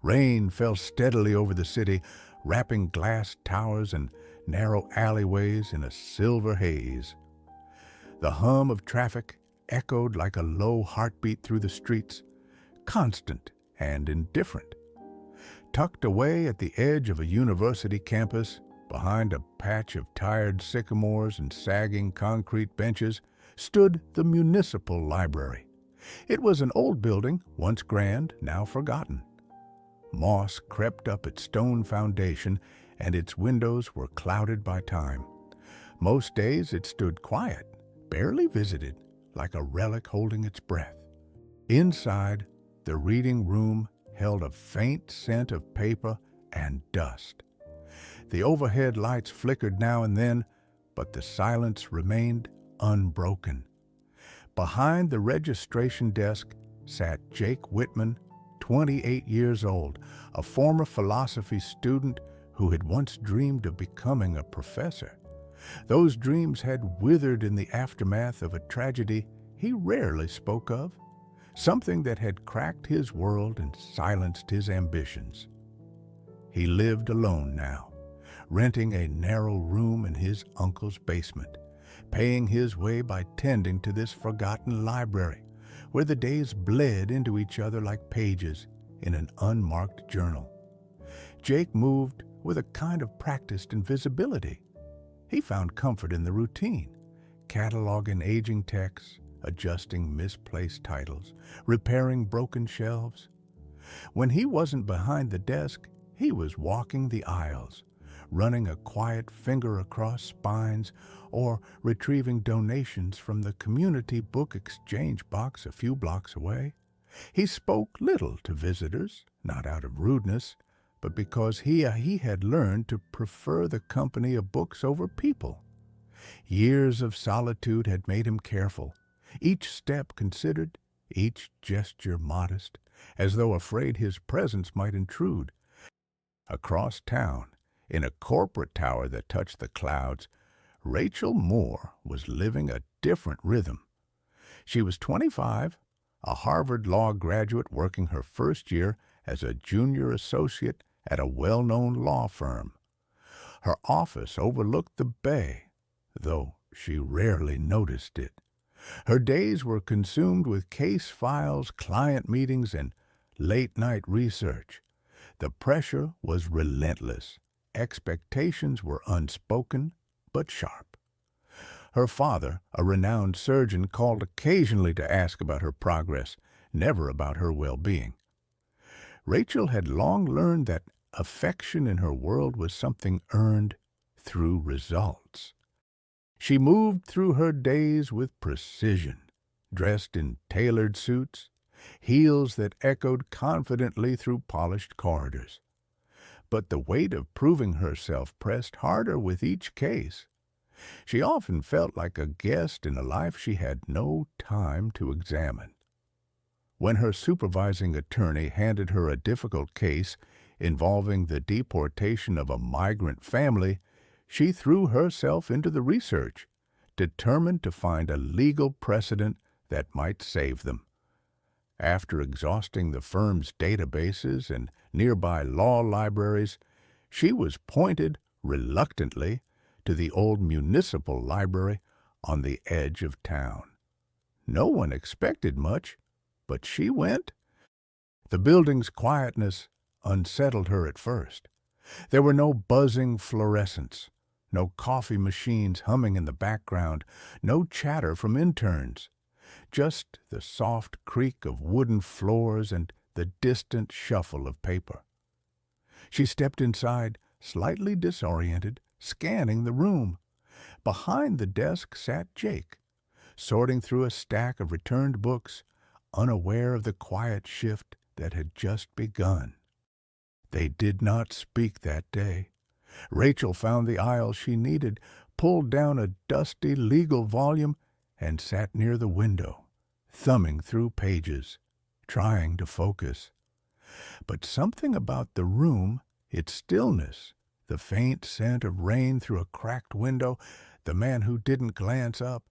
Rain fell steadily over the city, wrapping glass towers and narrow alleyways in a silver haze. The hum of traffic echoed like a low heartbeat through the streets, constant and indifferent. Tucked away at the edge of a university campus, behind a patch of tired sycamores and sagging concrete benches, stood the municipal library. It was an old building, once grand, now forgotten. Moss crept up its stone foundation, and its windows were clouded by time. Most days it stood quiet, barely visited, like a relic holding its breath. Inside, the reading room held a faint scent of paper and dust. The overhead lights flickered now and then, but the silence remained unbroken. Behind the registration desk sat Jake Whitman, 28 years old, a former philosophy student who had once dreamed of becoming a professor. Those dreams had withered in the aftermath of a tragedy he rarely spoke of, something that had cracked his world and silenced his ambitions. He lived alone now, renting a narrow room in his uncle's basement, paying his way by tending to this forgotten library, where the days bled into each other like pages in an unmarked journal. Jake moved with a kind of practiced invisibility. He found comfort in the routine, cataloging aging texts, adjusting misplaced titles, repairing broken shelves. When he wasn't behind the desk, he was walking the aisles, running a quiet finger across spines, or retrieving donations from the community book exchange box a few blocks away. He spoke little to visitors, not out of rudeness, but because he had learned to prefer the company of books over people. Years of solitude had made him careful, each step considered, each gesture modest, as though afraid his presence might intrude. Across town, in a corporate tower that touched the clouds, Rachel Moore was living a different rhythm. She was 25, a Harvard Law graduate working her first year as a junior associate at a well-known law firm. Her office overlooked the bay, though she rarely noticed it. Her days were consumed with case files, client meetings, and late-night research. The pressure was relentless. Expectations were unspoken but sharp. Her father, a renowned surgeon, called occasionally to ask about her progress, never about her well-being. Rachel had long learned that affection in her world was something earned through results. She moved through her days with precision, dressed in tailored suits, heels that echoed confidently through polished corridors. But the weight of proving herself pressed harder with each case. She often felt like a guest in a life she had no time to examine. When her supervising attorney handed her a difficult case involving the deportation of a migrant family, she threw herself into the research, determined to find a legal precedent that might save them. After exhausting the firm's databases and nearby law libraries, she was pointed, reluctantly, to the old municipal library on the edge of town. No one expected much, but she went. The building's quietness unsettled her at first. There were no buzzing fluorescents, no coffee machines humming in the background, no chatter from interns, just the soft creak of wooden floors and the distant shuffle of paper. She stepped inside, slightly disoriented, scanning the room. Behind the desk sat Jake, sorting through a stack of returned books, unaware of the quiet shift that had just begun. They did not speak that day. Rachel found the aisle she needed, pulled down a dusty legal volume, and sat near the window, thumbing through pages, trying to focus. But something about the room, its stillness, the faint scent of rain through a cracked window, the man who didn't glance up,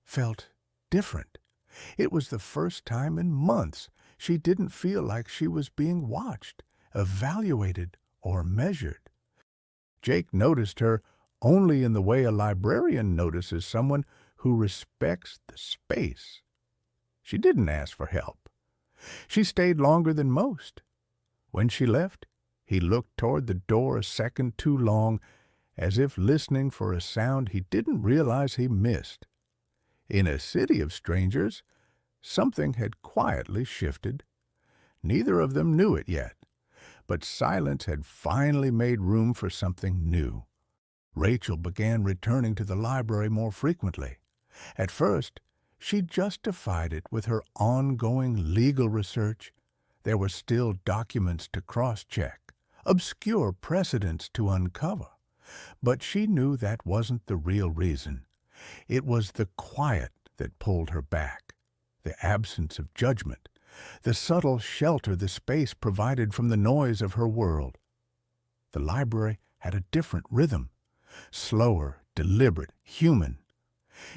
felt different. It was the first time in months she didn't feel like she was being watched, evaluated, or measured. Jake noticed her only in the way a librarian notices someone who respects the space. She didn't ask for help. She stayed longer than most. When she left, he looked toward the door a second too long, as if listening for a sound he didn't realize he missed. In a city of strangers, something had quietly shifted. Neither of them knew it yet, but silence had finally made room for something new. Rachel began returning to the library more frequently. At first, she justified it with her ongoing legal research. There were still documents to cross-check, obscure precedents to uncover. But she knew that wasn't the real reason. It was the quiet that pulled her back, the absence of judgment, the subtle shelter the space provided from the noise of her world. The library had a different rhythm, slower, deliberate, human.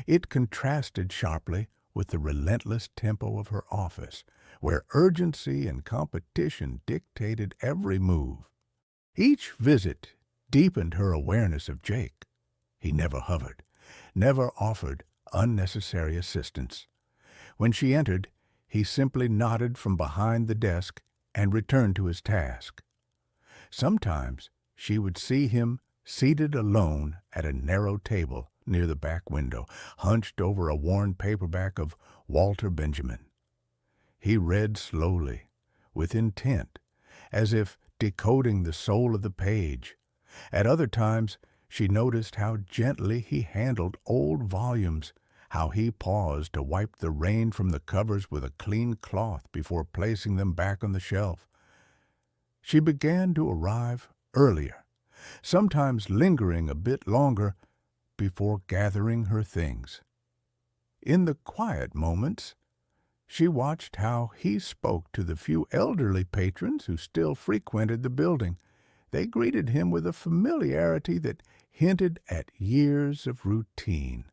It contrasted sharply with the relentless tempo of her office, where urgency and competition dictated every move. Each visit deepened her awareness of Jake. He never hovered, never offered unnecessary assistance. When she entered, he simply nodded from behind the desk and returned to his task. Sometimes she would see him seated alone at a narrow table near the back window, hunched over a worn paperback of Walter Benjamin. He read slowly, with intent, as if decoding the soul of the page. At other times, she noticed how gently he handled old volumes, how he paused to wipe the rain from the covers with a clean cloth before placing them back on the shelf. She began to arrive earlier, sometimes lingering a bit longer before gathering her things. In the quiet moments, she watched how he spoke to the few elderly patrons who still frequented the building. They greeted him with a familiarity that hinted at years of routine.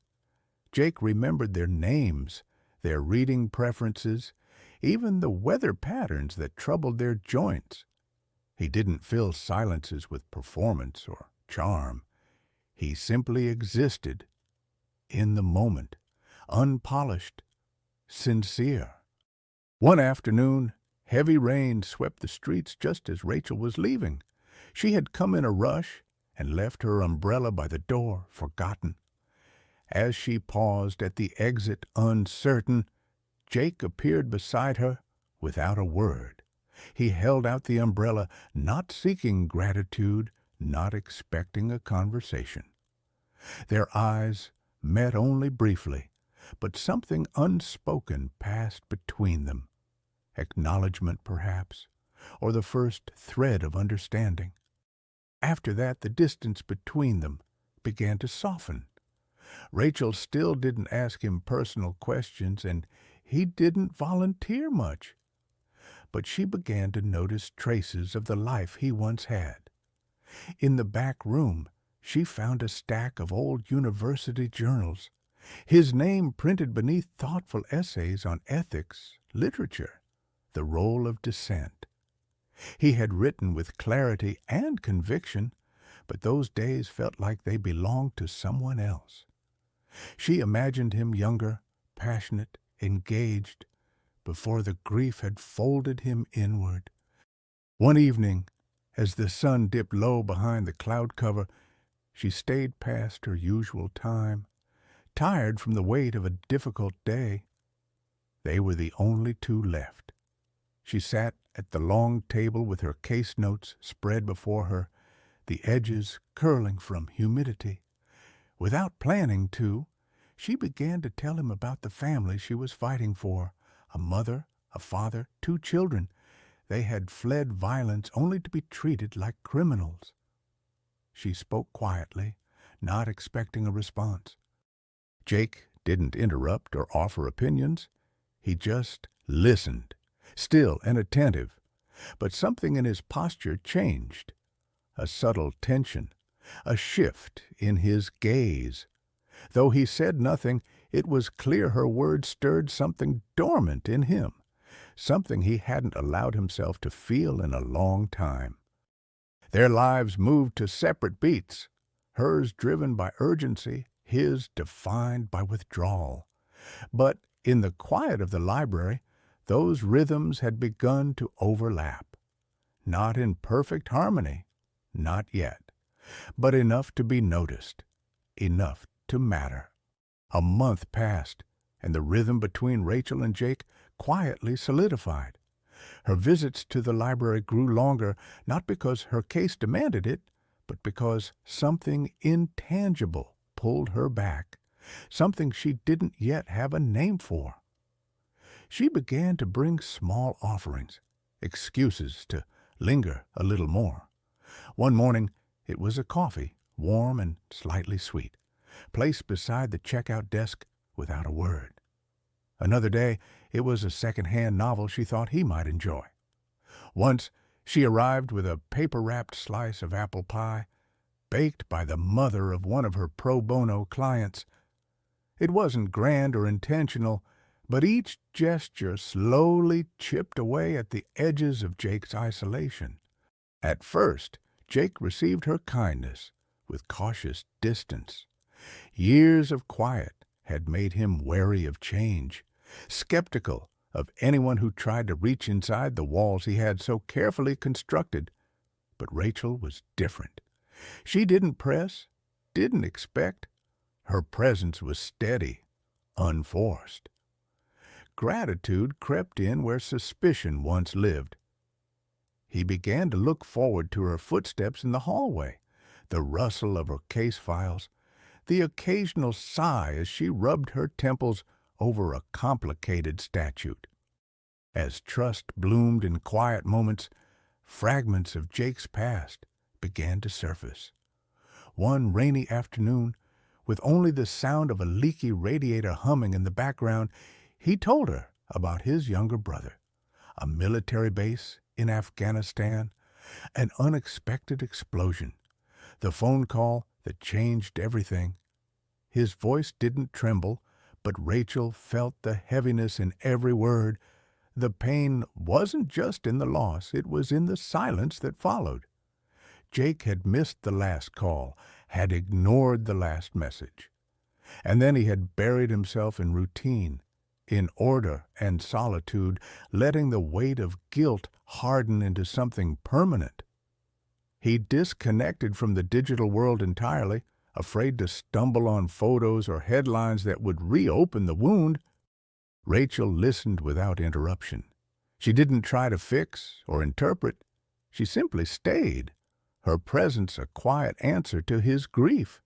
Jake remembered their names, their reading preferences, even the weather patterns that troubled their joints. He didn't fill silences with performance or charm. He simply existed in the moment, unpolished, sincere. One afternoon, heavy rain swept the streets just as Rachel was leaving. She had come in a rush and left her umbrella by the door, forgotten. As she paused at the exit, uncertain, Jake appeared beside her without a word. He held out the umbrella, not seeking gratitude, not expecting a conversation. Their eyes met only briefly, but something unspoken passed between them. Acknowledgment, perhaps, or the first thread of understanding. After that, the distance between them began to soften. Rachel still didn't ask him personal questions, and he didn't volunteer much. But she began to notice traces of the life he once had. In the back room, she found a stack of old university journals, his name printed beneath thoughtful essays on ethics, literature, the role of dissent. He had written with clarity and conviction, but those days felt like they belonged to someone else. She imagined him younger, passionate, engaged, before the grief had folded him inward. One evening, as the sun dipped low behind the cloud cover, she stayed past her usual time, tired from the weight of a difficult day. They were the only two left. She sat at the long table with her case notes spread before her, the edges curling from humidity. Without planning to, she began to tell him about the family she was fighting for, a mother, a father, 2 children. They had fled violence only to be treated like criminals. She spoke quietly, not expecting a response. Jake didn't interrupt or offer opinions. He just listened, still and attentive. But something in his posture changed. A subtle tension, a shift in his gaze. Though he said nothing, it was clear her words stirred something dormant in him, something he hadn't allowed himself to feel in a long time. Their lives moved to separate beats, hers driven by urgency, his defined by withdrawal. But in the quiet of the library, those rhythms had begun to overlap. Not in perfect harmony, not yet, but enough to be noticed, enough to matter. A month passed, and the rhythm between Rachel and Jake quietly solidified. Her visits to the library grew longer, not because her case demanded it, but because something intangible pulled her back, something she didn't yet have a name for. She began to bring small offerings, excuses to linger a little more. One morning, it was a coffee, warm and slightly sweet, placed beside the checkout desk without a word. Another day, it was a second-hand novel she thought he might enjoy. Once, she arrived with a paper-wrapped slice of apple pie, baked by the mother of one of her pro bono clients. It wasn't grand or intentional, but each gesture slowly chipped away at the edges of Jake's isolation. At first, Jake received her kindness with cautious distance. Years of quiet had made him wary of change, skeptical of anyone who tried to reach inside the walls he had so carefully constructed. But Rachel was different. She didn't press, didn't expect. Her presence was steady, unforced. Gratitude crept in where suspicion once lived. He began to look forward to her footsteps in the hallway, the rustle of her case files, the occasional sigh as she rubbed her temples over a complicated statute. As trust bloomed in quiet moments, fragments of Jake's past began to surface. One rainy afternoon, with only the sound of a leaky radiator humming in the background, he told her about his younger brother, a military base in Afghanistan, an unexpected explosion, the phone call that changed everything. His voice didn't tremble, but Rachel felt the heaviness in every word. The pain wasn't just in the loss, it was in the silence that followed. Jake had missed the last call, had ignored the last message. And then he had buried himself in routine, in order and solitude, letting the weight of guilt harden into something permanent. He disconnected from the digital world entirely, afraid to stumble on photos or headlines that would reopen the wound. Rachel listened without interruption. She didn't try to fix or interpret. She simply stayed, her presence a quiet answer to his grief.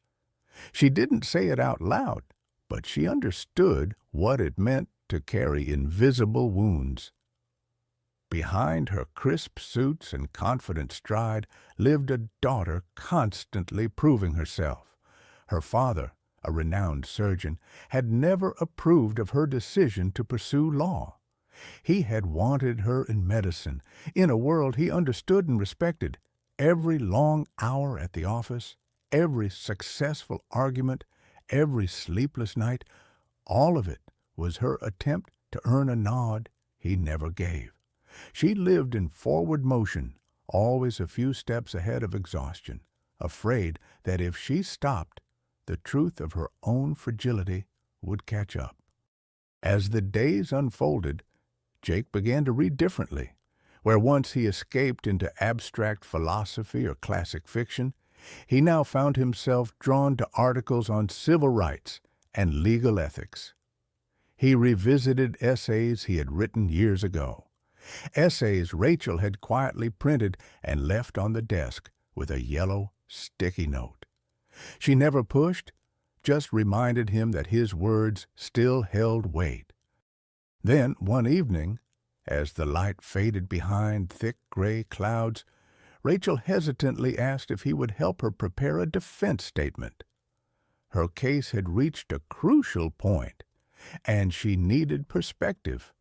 She didn't say it out loud, but she understood what it meant to carry invisible wounds. Behind her crisp suits and confident stride lived a daughter constantly proving herself. Her father, a renowned surgeon, had never approved of her decision to pursue law. He had wanted her in medicine, in a world he understood and respected. Every long hour at the office, every successful argument, every sleepless night, all of it was her attempt to earn a nod he never gave. She lived in forward motion, always a few steps ahead of exhaustion, afraid that if she stopped, the truth of her own fragility would catch up. As the days unfolded, Jake began to read differently. Where once he escaped into abstract philosophy or classic fiction, he now found himself drawn to articles on civil rights and legal ethics. He revisited essays he had written years ago, essays Rachel had quietly printed and left on the desk with a yellow, sticky note. She never pushed, just reminded him that his words still held weight. Then, one evening, as the light faded behind thick gray clouds, Rachel hesitantly asked if he would help her prepare a defense statement. Her case had reached a crucial point, and she needed perspective,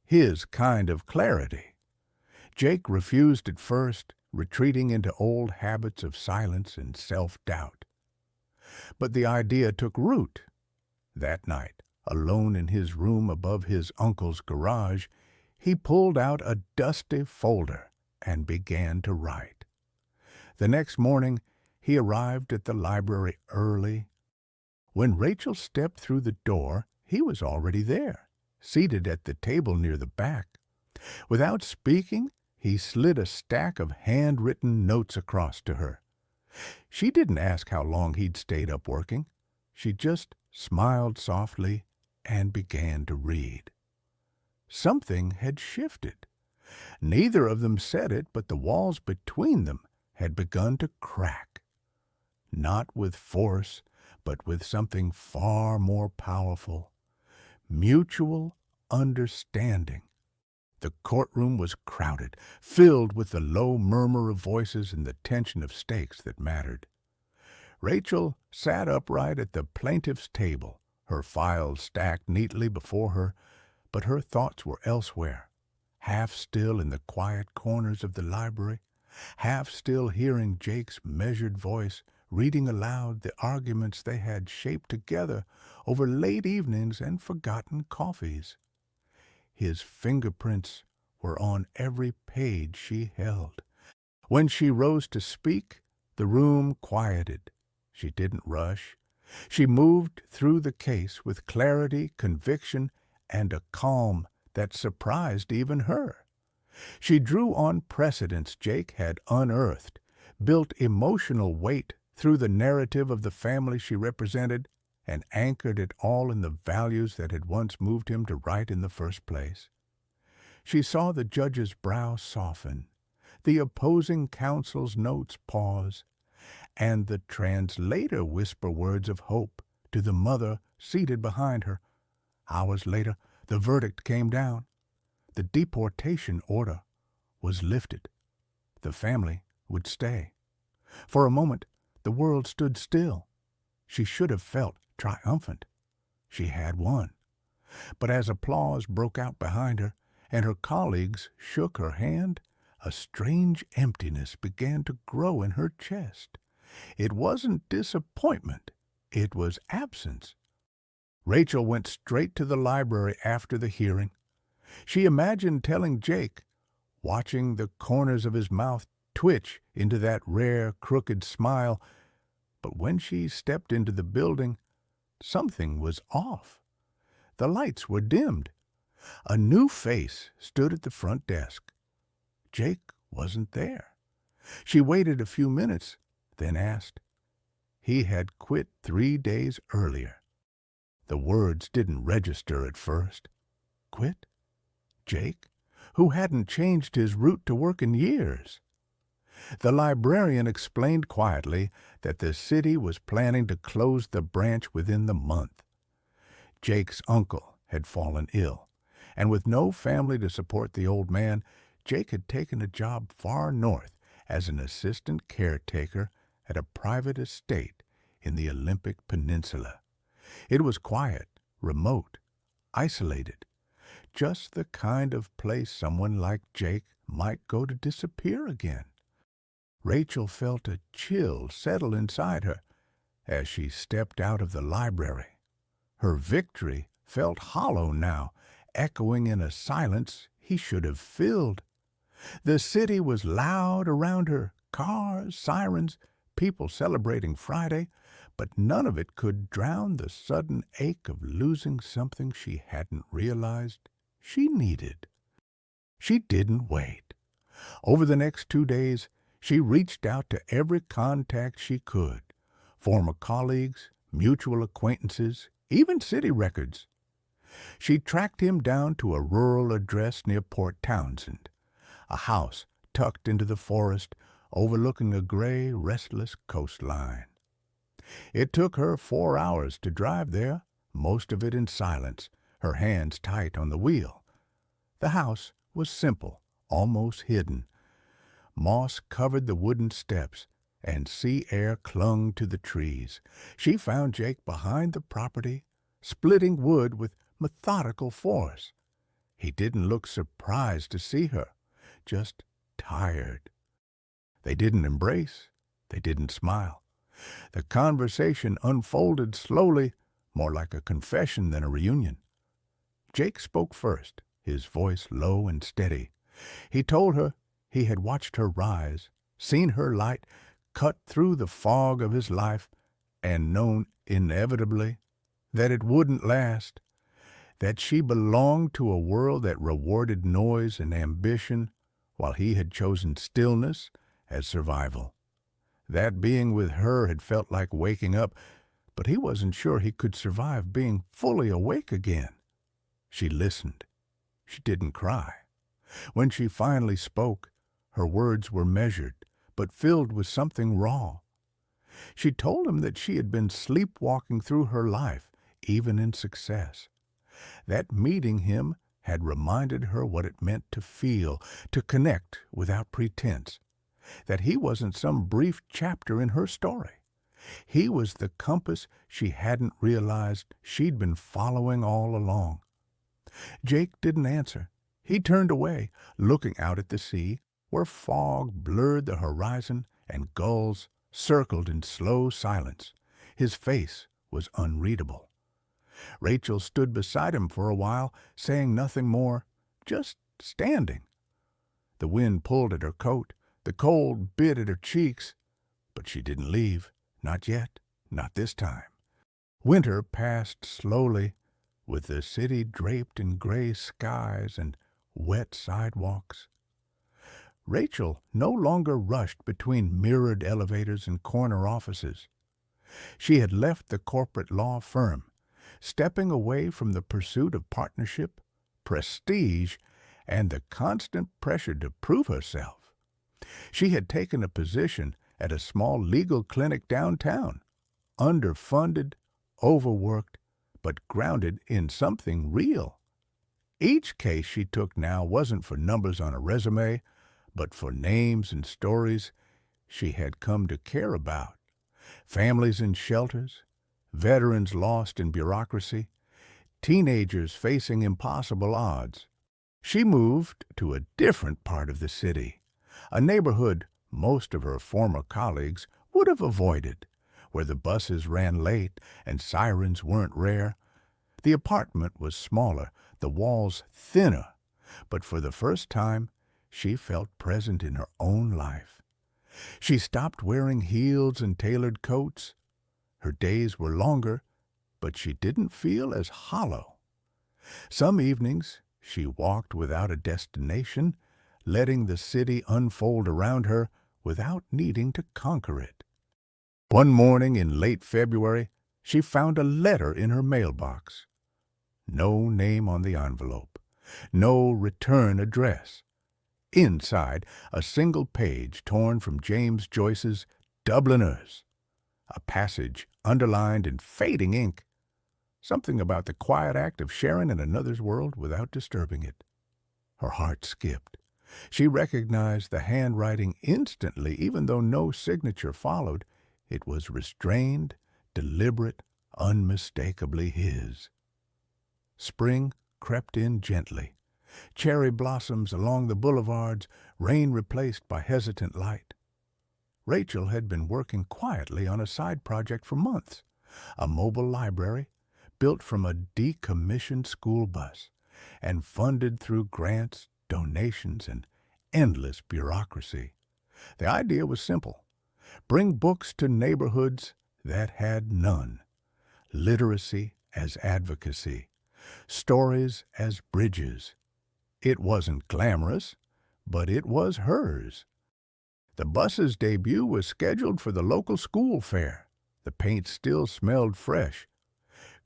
his kind of clarity. Jake refused at first, retreating into old habits of silence and self-doubt. But the idea took root. That night, alone in his room above his uncle's garage, He pulled out a dusty folder and began to write. The next morning he arrived at the library early. When Rachel stepped through the door, he was already there, seated at the table near the back. Without speaking, he slid a stack of handwritten notes across to her. She didn't ask how long he'd stayed up working. She just smiled softly and began to read. Something had shifted. Neither of them said it, but the walls between them had begun to crack. Not with force, but with something far more powerful. Mutual understanding. The courtroom was crowded, filled with the low murmur of voices and the tension of stakes that mattered. Rachel sat upright at the plaintiff's table, her files stacked neatly before her, but her thoughts were elsewhere, half still in the quiet corners of the library, half still hearing Jake's measured voice reading aloud the arguments they had shaped together over late evenings and forgotten coffees. His fingerprints were on every page she held. When she rose to speak, the room quieted. She didn't rush. She moved through the case with clarity, conviction, and a calm that surprised even her. She drew on precedents Jake had unearthed, built emotional weight through the narrative of the family she represented, and anchored it all in the values that had once moved him to write in the first place. She saw the judge's brow soften, the opposing counsel's notes pause, and the translator whisper words of hope to the mother seated behind her. Hours later, the verdict came down. The deportation order was lifted. The family would stay. For a moment, the world stood still. She should have felt triumphant. She had won. But as applause broke out behind her and her colleagues shook her hand, a strange emptiness began to grow in her chest. It wasn't disappointment. It was absence. Rachel went straight to the library after the hearing. She imagined telling Jake, watching the corners of his mouth twitch into that rare, crooked smile, but when she stepped into the building, something was off. The lights were dimmed. A new face stood at the front desk. Jake wasn't there. She waited a few minutes, then asked. He had quit 3 days earlier. The words didn't register at first. Quit? Jake, who hadn't changed his route to work in years. The librarian explained quietly that the city was planning to close the branch within the month. Jake's uncle had fallen ill, and with no family to support the old man, Jake had taken a job far north as an assistant caretaker at a private estate in the Olympic Peninsula. It was quiet, remote, isolated, just the kind of place someone like Jake might go to disappear again. Rachel felt a chill settle inside her as she stepped out of the library. Her victory felt hollow now, echoing in a silence he should have filled. The city was loud around her, cars, sirens, people celebrating Friday, but none of it could drown the sudden ache of losing something she hadn't realized she needed. She didn't wait. Over the next 2 days, she reached out to every contact she could, former colleagues, mutual acquaintances, even city records. She tracked him down to a rural address near Port Townsend, a house tucked into the forest overlooking a gray, restless coastline. It took her 4 hours to drive there, most of it in silence, her hands tight on the wheel. The house was simple, almost hidden. Moss covered the wooden steps, and sea air clung to the trees. She found Jake behind the property, splitting wood with methodical force. He didn't look surprised to see her, just tired. They didn't embrace. They didn't smile. The conversation unfolded slowly, more like a confession than a reunion. Jake spoke first, his voice low and steady. He told her he had watched her rise, seen her light cut through the fog of his life, and known inevitably that it wouldn't last, that she belonged to a world that rewarded noise and ambition while he had chosen stillness as survival. That being with her had felt like waking up, but he wasn't sure he could survive being fully awake again. She listened. She didn't cry. When she finally spoke, her words were measured, but filled with something raw. She told him that she had been sleepwalking through her life, even in success. That meeting him had reminded her what it meant to feel, to connect without pretense, that he wasn't some brief chapter in her story. He was the compass she hadn't realized she'd been following all along. Jake didn't answer. He turned away, looking out at the sea, where fog blurred the horizon and gulls circled in slow silence. His face was unreadable. Rachel stood beside him for a while, saying nothing more, just standing. The wind pulled at her coat, the cold bit at her cheeks, but she didn't leave. Not yet, not this time. Winter passed slowly, with the city draped in gray skies and wet sidewalks. Rachel no longer rushed between mirrored elevators and corner offices. She had left the corporate law firm, stepping away from the pursuit of partnership, prestige, and the constant pressure to prove herself. She had taken a position at a small legal clinic downtown, underfunded, overworked, but grounded in something real. Each case she took now wasn't for numbers on a resume, but for names and stories she had come to care about. Families in shelters, veterans lost in bureaucracy, teenagers facing impossible odds. She moved to a different part of the city, a neighborhood most of her former colleagues would have avoided, where the buses ran late and sirens weren't rare. The apartment was smaller, the walls thinner, but for the first time she felt present in her own life. She stopped wearing heels and tailored coats. Her days were longer, but she didn't feel as hollow. Some evenings she walked without a destination, letting the city unfold around her without needing to conquer it. One morning in late February, she found a letter in her mailbox. No name on the envelope, no return address. Inside, a single page torn from James Joyce's Dubliners, a passage underlined in fading ink, something about the quiet act of sharing in another's world without disturbing it. Her heart skipped. She recognized the handwriting instantly, even though no signature followed. It was restrained, deliberate, unmistakably his. Spring crept in gently. Cherry blossoms along the boulevards, rain replaced by hesitant light. Rachel had been working quietly on a side project for months, a mobile library built from a decommissioned school bus and funded through grants, donations, and endless bureaucracy. The idea was simple: bring books to neighborhoods that had none. Literacy as advocacy. Stories as bridges. It wasn't glamorous, but it was hers. The bus's debut was scheduled for the local school fair. The paint still smelled fresh.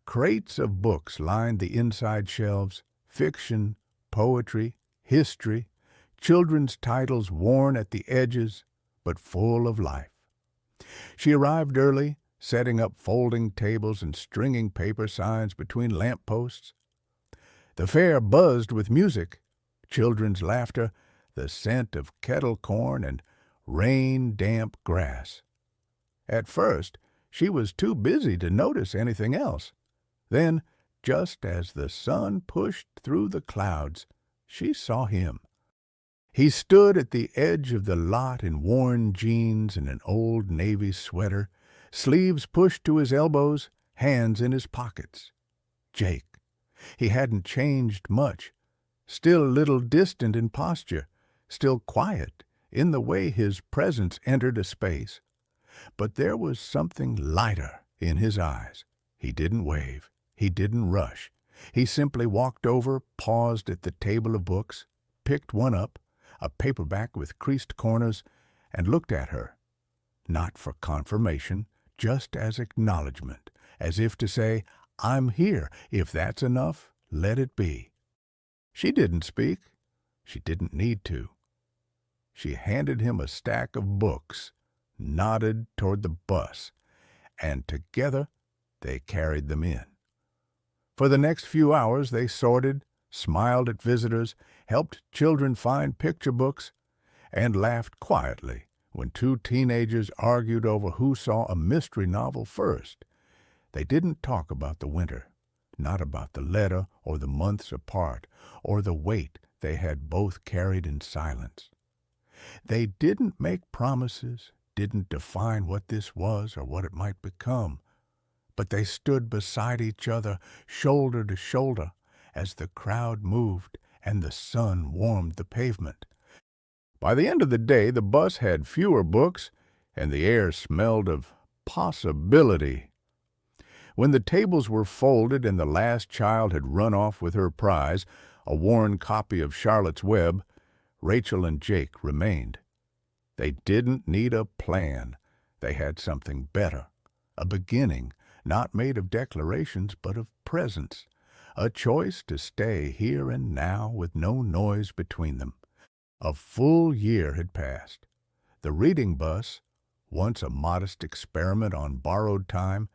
Crates of books lined the inside shelves: fiction, poetry, history, children's titles worn at the edges, but full of life. She arrived early, setting up folding tables and stringing paper signs between lamp posts. The fair buzzed with music, children's laughter, the scent of kettle corn and rain-damp grass. At first, she was too busy to notice anything else. Then, just as the sun pushed through the clouds, she saw him. He stood at the edge of the lot in worn jeans and an old navy sweater, sleeves pushed to his elbows, hands in his pockets. Jake. He hadn't changed much, still a little distant in posture, still quiet in the way his presence entered a space. But there was something lighter in his eyes. He didn't wave. He didn't rush. He simply walked over, paused at the table of books, picked one up, a paperback with creased corners, and looked at her. Not for confirmation, just as acknowledgment, as if to say, "I'm here. If that's enough, let it be." She didn't speak. She didn't need to. She handed him a stack of books, nodded toward the bus, and together they carried them in. For the next few hours they sorted, smiled at visitors, helped children find picture books, and laughed quietly when two teenagers argued over who saw a mystery novel first. They didn't talk about the winter, not about the letter or the months apart or the weight they had both carried in silence. They didn't make promises, didn't define what this was or what it might become, but they stood beside each other, shoulder to shoulder, as the crowd moved and the sun warmed the pavement. By the end of the day, the bus had fewer books, and the air smelled of possibility. When the tables were folded and the last child had run off with her prize, a worn copy of Charlotte's Web, Rachel and Jake remained. They didn't need a plan. They had something better, a beginning, not made of declarations but of presence, a choice to stay here and now with no noise between them. A full year had passed. The reading bus, once a modest experiment on borrowed time,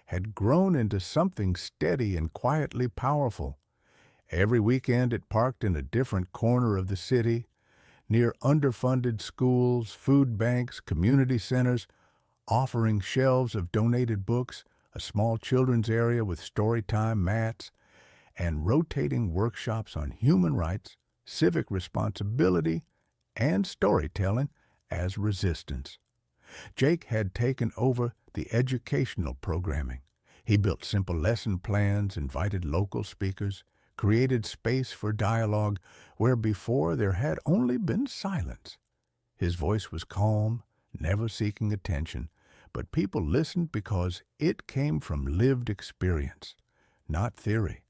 had grown into something steady and quietly powerful. Every weekend it parked in a different corner of the city, near underfunded schools, food banks, community centers, offering shelves of donated books, a small children's area with storytime mats, and rotating workshops on human rights, civic responsibility, and storytelling as resistance. Jake had taken over the educational programming. He built simple lesson plans, invited local speakers, created space for dialogue where before there had only been silence. His voice was calm, never seeking attention, but people listened because it came from lived experience, not theory.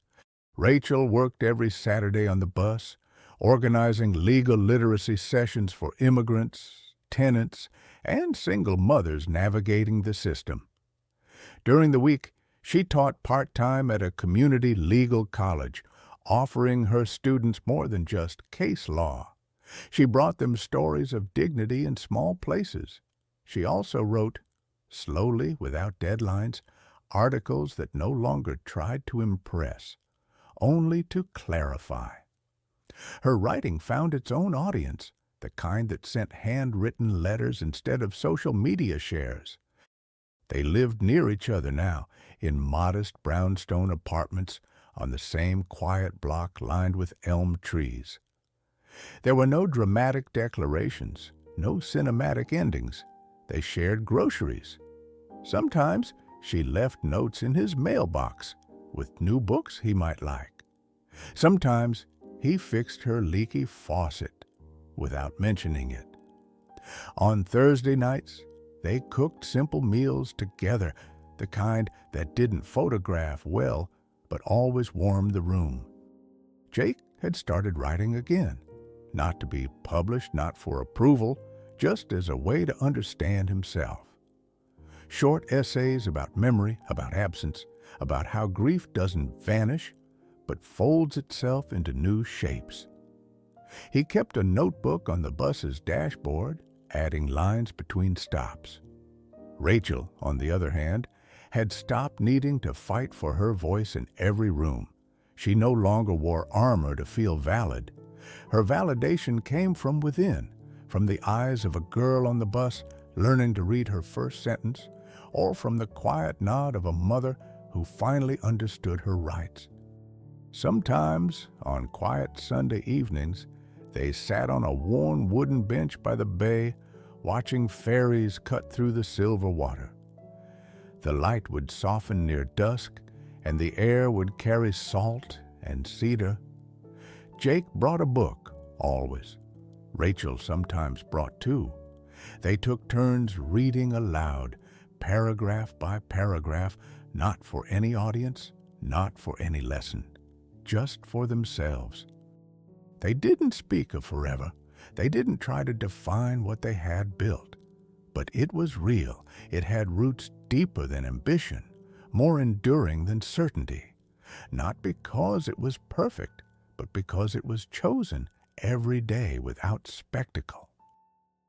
Rachel worked every Saturday on the bus, organizing legal literacy sessions for immigrants, tenants, and single mothers navigating the system. During the week, she taught part-time at a community legal college, offering her students more than just case law. She brought them stories of dignity in small places. She also wrote, slowly, without deadlines, articles that no longer tried to impress, only to clarify. Her writing found its own audience, the kind that sent handwritten letters instead of social media shares. They lived near each other now, in modest brownstone apartments on the same quiet block lined with elm trees. There were no dramatic declarations, no cinematic endings. They shared groceries. Sometimes she left notes in his mailbox with new books he might like. Sometimes he fixed her leaky faucet without mentioning it. On Thursday nights, they cooked simple meals together, the kind that didn't photograph well but always warmed the room. Jake had started writing again, not to be published, not for approval, just as a way to understand himself. Short essays about memory, about absence, about how grief doesn't vanish, but folds itself into new shapes. He kept a notebook on the bus's dashboard, adding lines between stops. Rachel, on the other hand, had stopped needing to fight for her voice in every room. She no longer wore armor to feel valid. Her validation came from within, from the eyes of a girl on the bus learning to read her first sentence, or from the quiet nod of a mother who finally understood her rights. Sometimes, on quiet Sunday evenings, they sat on a worn wooden bench by the bay, watching ferries cut through the silver water. The light would soften near dusk, and the air would carry salt and cedar. Jake brought a book, always. Rachel sometimes brought two. They took turns reading aloud, paragraph by paragraph, not for any audience, not for any lesson, just for themselves. They didn't speak of forever. They didn't try to define what they had built. But it was real. It had roots deeper than ambition, more enduring than certainty. Not because it was perfect, but because it was chosen every day without spectacle.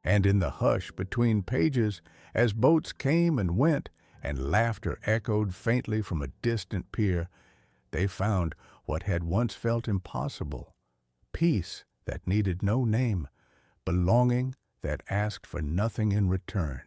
And in the hush between pages, as boats came and went, and laughter echoed faintly from a distant pier, they found what had once felt impossible: peace that needed no name, belonging that asked for nothing in return.